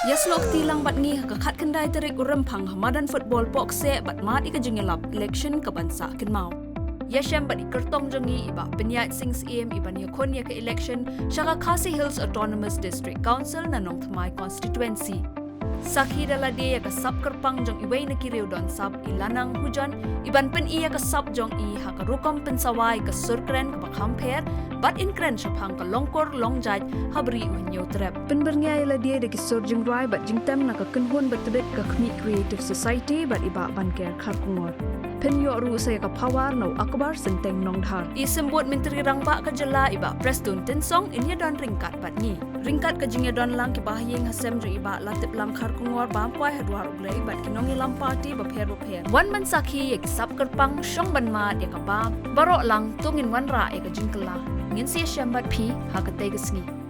Yaslok tilang bat ngi ka khat kendai terik urempang hamadan football pokse bat mat ika jingelap election ke bansa kenmau. Yasham bat ikertong jongi iba penyat sings im iba ni kon ya ke election Shaka Khasi Hills Autonomous District Council na Nong Thamai constituency. Sakhi dala dia ka sab kerpang jong iway na kiriw don sab ilanang hujan iban pen iya ka sab jong i ha ka rukom pensawai ka surkren ka bakhamper bat inkren shaphang ka longkor longjaj habri unyo trap pen berngai la dia de ki surjing rai bat jingtam na ka kenhun bat tebet ka khmi creative society bat iba ban ker khar kungor pen yo ru saya ka pawar no akbar senteng nong dhar i sembut menteri rangba ka jela iba preston tensong inya don ringkat bat ni ringkat ka jingya don lang ki bahyeng hasem ri iba latip lang khar kungor bampoi hadwar uglai bat kinongi lam party ba pher wan man sakhi ek sap kerpang shong ban ma de ka ba barok lang tungin wan ra ek jingkela ngin sia shambat phi ha ka te gsni